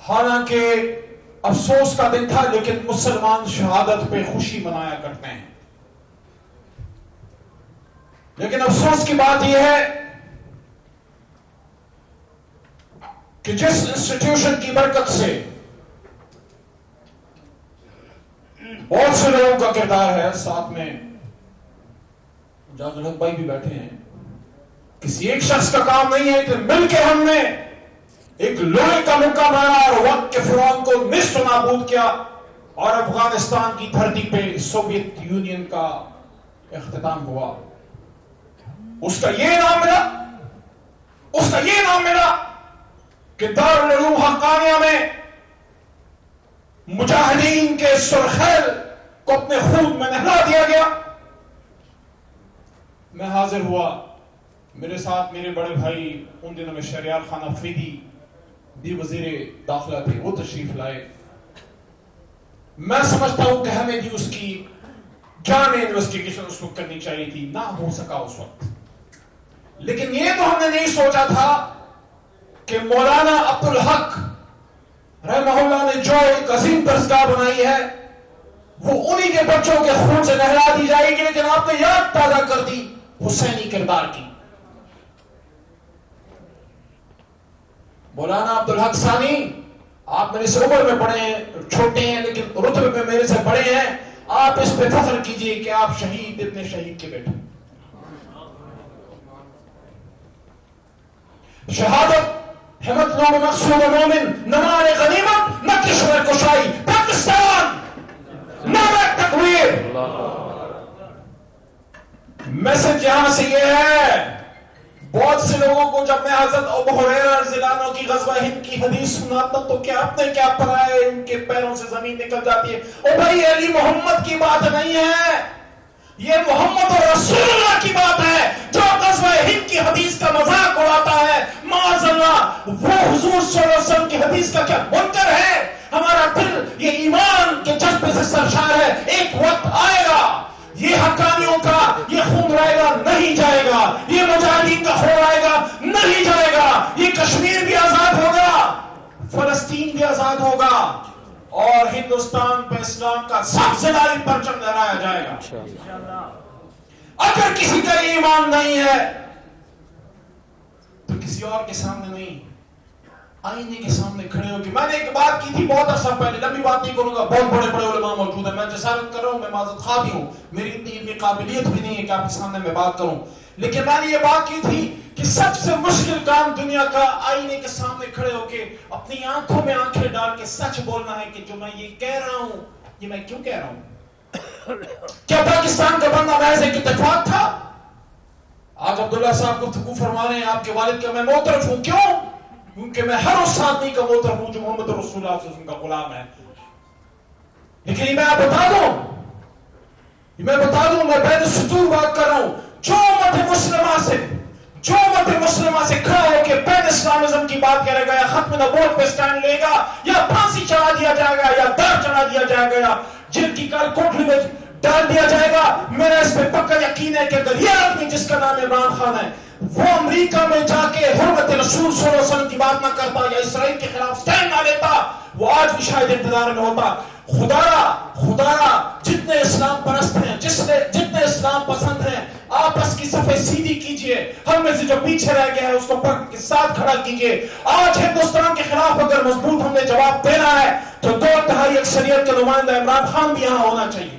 حالانکہ افسوس کا دن تھا، لیکن مسلمان شہادت پہ خوشی منایا کرتے ہیں. لیکن افسوس کی بات یہ ہے کہ جس انسٹیٹیوشن کی برکت سے بہت سے لوگوں کا کردار ہے، ساتھ میں جاز الحق بھائی بھی بیٹھے ہیں، کسی ایک شخص کا کام نہیں ہے کہ مل کے ہم نے ایک لوہے کا مکہ مارا اور وقت کے فرعون کو نصف نابود کیا اور افغانستان کی دھرتی پہ سوویت یونین کا اختتام ہوا. اس کا یہ نام ملا کہ دارالعلوم حقانیہ میں مجاہدین کے سرخیل کو اپنے خون میں نہلا دیا گیا. میں حاضر ہوا، میرے ساتھ میرے بڑے بھائی ان دنوں میں شہریار خان افریدی بھی وزیر داخلہ تھے، وہ تشریف لائے. میں سمجھتا ہوں کہ ہمیں بھی اس کی جامع انویسٹیگیشن اس وقت کرنی چاہیے تھی، نہ ہو سکا اس وقت. لیکن یہ تو ہم نے نہیں سوچا تھا کہ مولانا عبدالحق رحمہ اللہ نے جو ایک عظیم درسگاہ بنائی ہے وہ انہی کے بچوں کے خون سے نہلا دی جائے گی. لیکن آپ نے یاد تازہ کر دی حسینی کردار کی. مولانا عبدالحق ثانی، آپ میرے سے عمر میں بڑے ہیں، چھوٹے ہیں، لیکن رتبے میں میرے سے بڑے ہیں. آپ اس پہ فخر کیجئے کہ آپ شہید ابن شہید کے بیٹے. شہادت ہمت نور مقصود مومن، نمان غنیمت، نہ کشور کشائی، پاکستان نام تکویر. میسج یہاں سے یہ ہے، بہت سے لوگوں کو جب میں حضرت ابو ہریرہ رضی اللہ عنہ کی غزوہ ہند کی حدیث سناتا تو کیا آپ نے کیا پڑھا ہے، ان کے پیروں سے زمین نکل جاتی ہے. او بھائی، علی محمد کی بات نہیں ہے، یہ محمد اور رسول اللہ کی بات ہے. جو غزوہ ہند کی حدیث کا مذاق اڑاتا ہے، معاذ اللہ، وہ حضور صلی اللہ علیہ وسلم کی حدیث کا کیا منکر ہے. ہمارا دل یہ ایمان کے جذبے سے سرشار ہے. ایک وقت آئے گا یہ حقانیوں کا یہ خون رائے گا، نہیں جائے گا. یہ مجاہدین کا خون آئے گا، نہیں جائے گا. یہ کشمیر بھی آزاد ہوگا، فلسطین بھی آزاد ہوگا، اور ہندوستان پہ اسلام کا سب سے بڑا پرچم لہرایا جائے گا. اگر کسی کا ایمان نہیں ہے تو کسی اور کے سامنے نہیں، آئینے کے سامنے کھڑے ہو کے. میں نے ایک بات کی تھی بہت عرصہ پہلے، لمبی بات نہیں کروں گا، بہت بڑے بڑے علماء موجود ہیں، میں جسارت کر رہا ہوں، میں معذرت خواہ بھی ہوں، میری اتنی قابلیت بھی نہیں ہے کہ آپ کے سامنے میں بات کروں. لیکن میں نے یہ بات کی تھی کہ سب سے مشکل کام دنیا کا آئینے کے سامنے کھڑے ہو کے اپنی آنکھوں میں آنکھیں ڈال کے سچ بولنا ہے کہ جو میں یہ کہہ رہا ہوں یہ میں کیوں کہہ رہا ہوں. کیا پاکستان کا بننا محض ایک اتفاق تھا؟ آج عبداللہ صاحب گفتگو فرما رہے ہیں آپ کے والد کا میں معترف ہوں. کیوں؟ کیونکہ میں ہر اس آدمی کا معترف ہوں جو محمد رسول اللہ صلی اللہ علیہ وسلم کا غلام ہے. لیکن یہ میں آپ بتا دوں میں بین سطور بات کر رہا ہوں. جو امت مسلمہ سے کھڑا ہو کے بین اسلامزم کی بات کرے گا، یا ختم نبوت پہ سٹینڈ لے گا، یا پھانسی چڑھا دیا جائے گا، یا دار چڑھا دیا جائے گا، یا جن کی کال کوٹری میں ڈال دیا جائے گا، میرا اس پہ پکا یقین ہے کہ اگر یہ آدمی جس کا نام عمران خان ہے وہ امریکہ میں جا کے حرمت رسول صلی اللہ علیہ وسلم کی بات نہ کرتا یا اسرائیل کے خلاف سٹینڈ نہ لیتا، وہ آج بھی شاید اقتدار میں ہوتا. خدا جتنے اسلام پرست ہیں، جتنے اسلام پسند ہیں، آپس کی صفیں سیدھی کیجئے. ہم میں سے جو پیچھے رہ گیا ہے اس کو پکڑ کے ساتھ کھڑا کیجئے. آج ہندوستان کے خلاف اگر مضبوط ہم نے جواب دینا ہے تو 2/3 اکثریت کا نمائندہ عمران خان بھی یہاں ہونا چاہیے.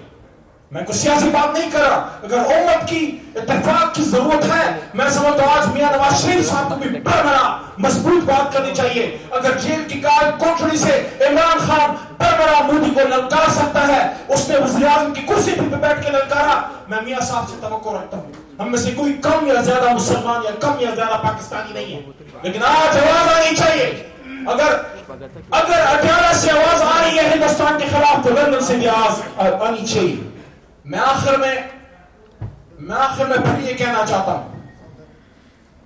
میں کوئی سیاسی بات نہیں کر رہا. اگر امت کی اتفاق کی ضرورت ہے، میں سمجھتا ہوں آج میاں نواز شریف صاحب کو بھی برمرا مضبوط بات کرنی چاہیے. اگر جیل کی کال کوٹڑی سے عمران خان برمرا مودی کو للکار سکتا ہے، اس نے وزیر اعظم کی کرسی پہ بیٹھ کے للکارا، میں میاں صاحب سے توقع رکھتا ہوں. ہم میں سے کوئی کم یا زیادہ مسلمان یا کم یا زیادہ پاکستانی نہیں ہے، لیکن آج آواز آنی چاہیے. اگر 18 سے آواز آ رہی ہے ہندوستان کے خلاف تو لندن سے بھی آواز آنی چاہیے. میں آخر میں پھر یہ کہنا چاہتا ہوں،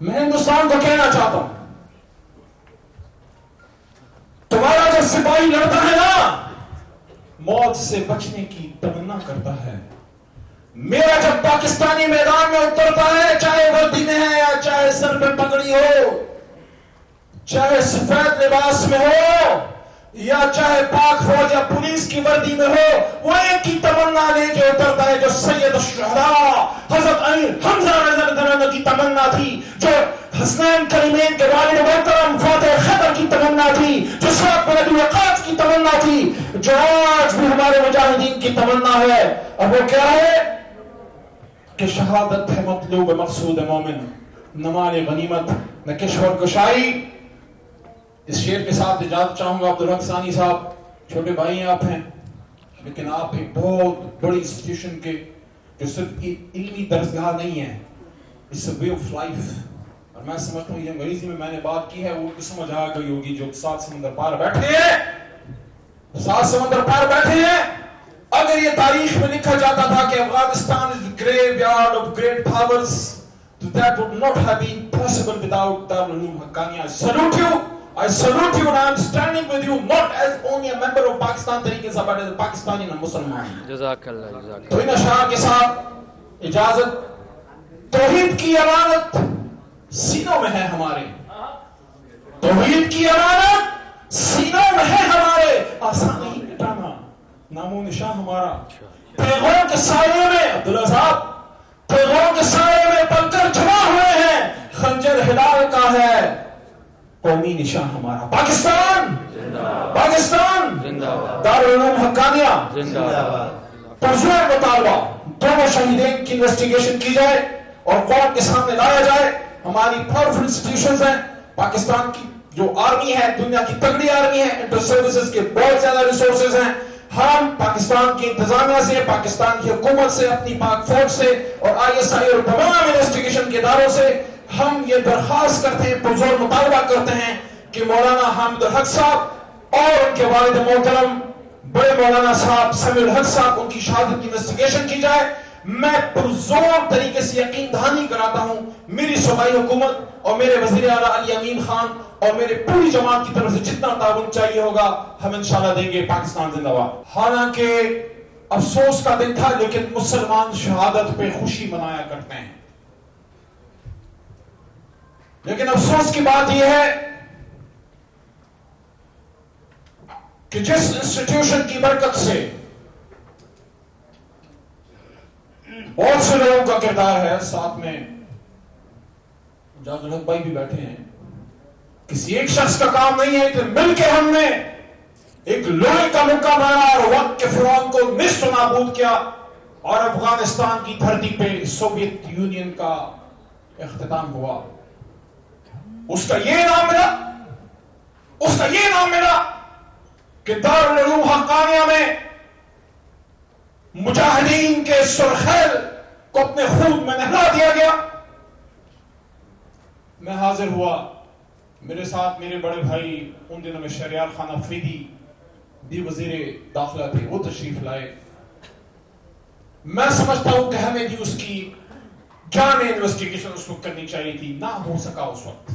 میں ہندوستان کو کہنا چاہتا ہوں، تمہارا جو سپاہی لڑتا ہے نا، موت سے بچنے کی تمنا کرتا ہے. میرا جب پاکستانی میدان میں اترتا ہے، چاہے وردی میں ہے یا چاہے سر پہ پگڑی ہو، چاہے سفید لباس میں ہو، یا چاہے پاک فوج یا پولیس کی وردی میں ہو، وہ ایک کی تمنا لے کے اترتا ہے جو سید الشہداء حضرت امیر حمزہ رضی اللہ عنہ کی تمنا تھی، جو حسنین کریمین کے والد محترم فاتح خیبر کی تمنا تھی، جو سعد بن ابی وقاص کی تمنا تھی، جو آج بھی ہمارے مجاہدین کی تمنا ہے۔ اب وہ کیا ہے کہ شہادت ہے مطلوب مقصود مومن، نہ مال غنیمت نہ کشور کشائی۔ اس شعر کے ساتھ اجازت چاہوں گا۔ عبدالحق ثانی صاحب چھوٹے بھائی آپ ہیں، لیکن آپ ایک بہت بڑی انسٹیٹیوشن کے جو صرف علمی درسگاہ نہیں ہے، اس سے وے آف لائف، اور میں سمجھتا ہوں یہ انگریزی میں نے بات کی ہے وہ بھی سمجھ آ گئی ہوگی جو سات سمندر پار بیٹھے ہیں، سات سمندر پار بیٹھے ہیں۔ اگر یہ تاریخ میں لکھا جاتا تھا کہ Afghanistan is the graveyard of great powers, that would not have been possible without Darul Uloom Haqqaniya. I salute you and I am standing with you not as only a member of Pakistan طریقے سے but as a Pakistani and a Musliman. جزاک اللہ جزاک اللہ۔ تو ان اشعار کے ساتھ اجازت۔ توحید کی امانت سینوں میں ہے ہمارے، توحید کی امانت سینوں میں ہے ہمارے، آسان نہیں مٹانا نام و نشان ہمارا۔ پیغوں کے سائے میں عبداللہ صاحب، پیغوں کے سائے میں پل کر جمع ہوئے ہیں، خنجر ہلال کا ہے قومی نشان ہمارا۔ پاکستان پاکستان دارالعلوم حقانیہ پرزور مطالبہ، دونوں شہیدین کی انویسٹیگیشن کی جائے اور قوم کے سامنے لایا جائے۔ ہماری پاورفل انسٹیٹیوشنز ہیں، پاکستان کی جو آرمی ہے دنیا کی تگڑی آرمی ہے، انٹر سروسز کے بہت زیادہ ریسورسز ہیں۔ ہم پاکستان کی انتظامیہ سے، پاکستان کی حکومت سے، اپنی پاک فوج سے اور ISI اور تمام انویسٹیگیشن کے اداروں سے ہم یہ درخواست کرتے ہیں، پرزور مطالبہ کرتے ہیں کہ مولانا حامد الحق صاحب اور ان کے والد محترم بڑے مولانا صاحب سمیع الحق صاحب ان کی شہادت کی انویسٹیگیشن کی جائے۔ میں پرزور طریقے سے یقین دہانی کراتا ہوں میری صوبائی حکومت اور میرے وزیر اعلیٰ علی امین خان اور میرے پوری جماعت کی طرف سے جتنا تعاون چاہیے ہوگا ہم انشاءاللہ دیں گے۔ پاکستان زندہ باد۔ حالانکہ افسوس کا دن تھا لیکن مسلمان شہادت پہ خوشی منایا کرتے ہیں، لیکن افسوس کی بات یہ ہے کہ جس انسٹیٹیوشن کی برکت سے بہت سے لوگوں کا کردار ہے، ساتھ میں جاز الحق بھائی بھی بیٹھے ہیں، کسی ایک شخص کا کام نہیں ہے کہ مل کے ہم نے ایک لوہے کا مکہ مارا اور وقت کے فرعون کو نصف نابود کیا اور افغانستان کی دھرتی پہ سوویت یونین کا اختتام ہوا۔ اس کا یہ نام ملا کہ دارالعلوم حقانیہ میں مجاہدین کے سرخیل کو اپنے خون میں نہلا دیا گیا۔ میں حاضر ہوا، میرے ساتھ میرے بڑے بھائی ان دنوں میں شہریار خان افریدی بھی وزیر داخلہ تھے، وہ تشریف لائے۔ میں سمجھتا ہوں کہ ہمیں بھی اس کی جامع انویسٹیگیشن اس وقت کرنی چاہیے تھی، نہ ہو سکا اس وقت۔